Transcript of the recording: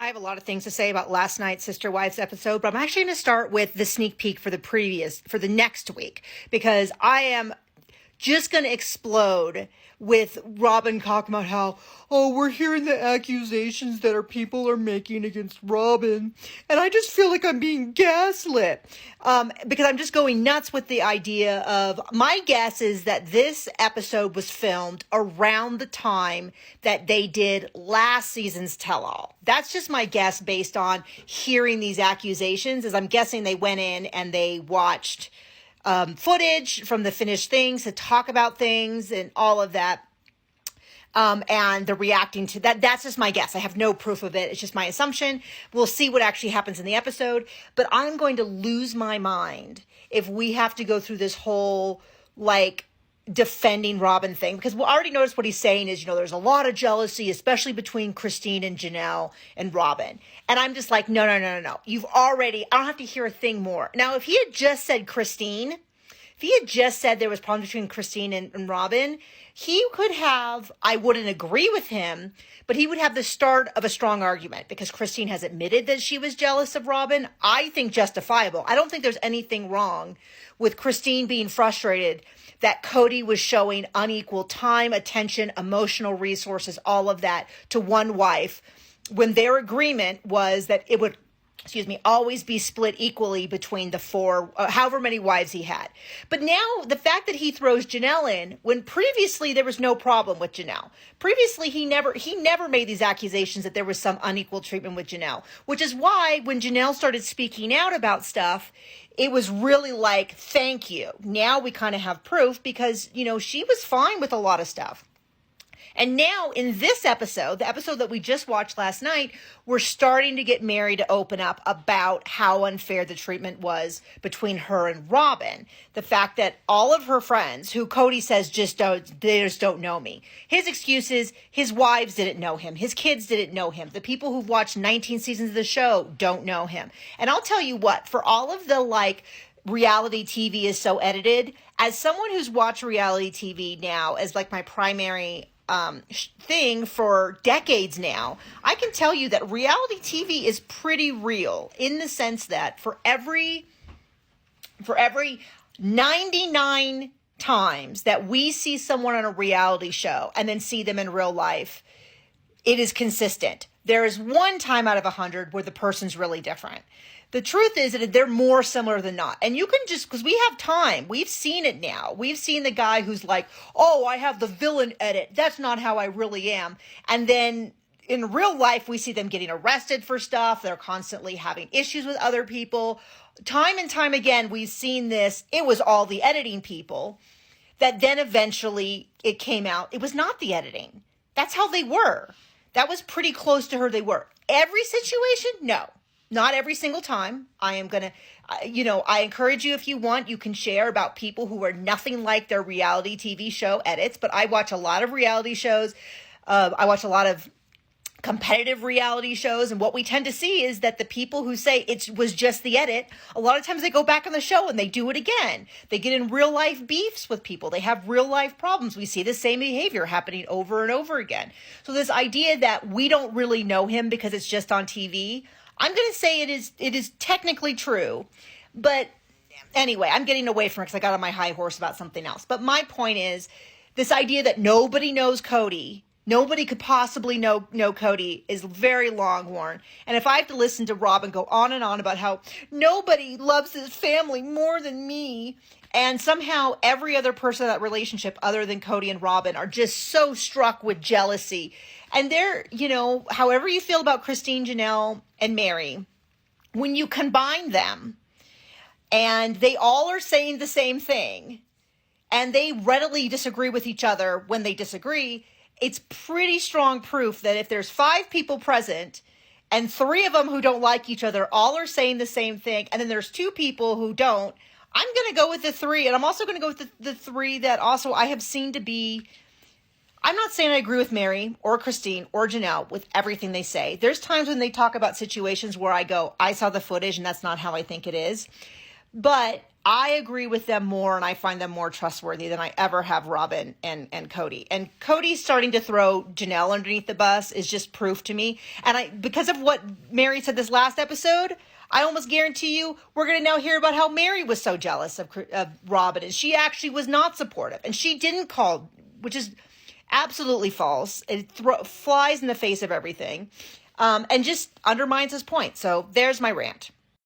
I have a lot of things to say about last night's Sister Wives episode, but I'm actually going to start with the sneak peek for the next week, because I am just going to explode with Robyn talking about how, we're hearing the accusations that our people are making against Robyn, and I just feel like I'm being gaslit, because I'm just going nuts with the idea of, my guess is that this episode was filmed around the time that they did last season's tell-all. That's just my guess based on hearing these accusations, as I'm guessing they went in and they watched footage from the finished things to talk about things and all of that. And they're reacting to that. That's just my guess. I have no proof of it. It's just my assumption. We'll see what actually happens in the episode. But I'm going to lose my mind if we have to go through this whole, defending Robyn thing, because we already noticed what he's saying is, there's a lot of jealousy, especially between Christine and Janelle and Robyn. And I'm just like, no. I don't have to hear a thing more. Now, if he had just said Christine, if he had just said there was problems between Christine and Robyn, he could have, I wouldn't agree with him, but he would have the start of a strong argument, because Christine has admitted that she was jealous of Robyn. I think justifiable. I don't think there's anything wrong with Christine being frustrated that Kody was showing unequal time, attention, emotional resources, all of that to one wife, when their agreement was that it would, always be split equally between the four, however many wives he had. But now the fact that he throws Janelle in, when previously there was no problem with Janelle. Previously, he never made these accusations that there was some unequal treatment with Janelle, which is why when Janelle started speaking out about stuff, it was really like, thank you. Now we kind of have proof, because, she was fine with a lot of stuff. And now in this episode, the episode that we just watched last night, we're starting to get Mary to open up about how unfair the treatment was between her and Robyn. The fact that all of her friends, who Kody says they just don't know me. His excuse is his wives didn't know him. His kids didn't know him. The people who've watched 19 seasons of the show don't know him. And I'll tell you what, for all of the reality TV is so edited, as someone who's watched reality TV now as my primary thing for decades now, I can tell you that reality TV is pretty real, in the sense that for every 99 times that we see someone on a reality show and then see them in real life, it is consistent. There is one time out of 100 where the person's really different. The truth is that they're more similar than not. And you can just, because we have time, we've seen it now. We've seen the guy who's like, I have the villain edit. That's not how I really am. And then in real life, we see them getting arrested for stuff. They're constantly having issues with other people. Time and time again, we've seen this. It was all the editing people that then eventually it came out. It was not the editing. That's how they were. That was pretty close to who they were. Every situation? No. Not every single time. I am going to, I encourage you, if you want, you can share about people who are nothing like their reality TV show edits. But I watch a lot of reality shows. I watch a lot of competitive reality shows. And what we tend to see is that the people who say it was just the edit, a lot of times they go back on the show and they do it again. They get in real life beefs with people. They have real life problems. We see the same behavior happening over and over again. So this idea that we don't really know him because it's just on TV, I'm going to say it is technically true. But anyway, I'm getting away from it because I got on my high horse about something else. But my point is, this idea that nobody knows Kody, nobody could possibly know Kody, is very Longhorn. And if I have to listen to Robyn go on and on about how nobody loves his family more than me, and somehow every other person in that relationship other than Kody and Robyn are just so struck with jealousy. And they're, however you feel about Christine, Janelle, and Mary, when you combine them and they all are saying the same thing and they readily disagree with each other when they disagree, it's pretty strong proof that if there's 5 people present and 3 of them who don't like each other all are saying the same thing, and then there's 2 people who don't, I'm going to go with the 3. And I'm also going to go with the 3 that also I have seen to be, I'm not saying I agree with Mary or Christine or Janelle with everything they say. There's times when they talk about situations where I go, I saw the footage and that's not how I think it is. But I agree with them more, and I find them more trustworthy than I ever have Robyn and Kody. And Kody starting to throw Janelle underneath the bus is just proof to me. And because of what Mary said this last episode, I almost guarantee you we're going to now hear about how Mary was so jealous of Robyn, and she actually was not supportive, and she didn't call, which is absolutely false. It flies in the face of everything, and just undermines his point. So there's my rant.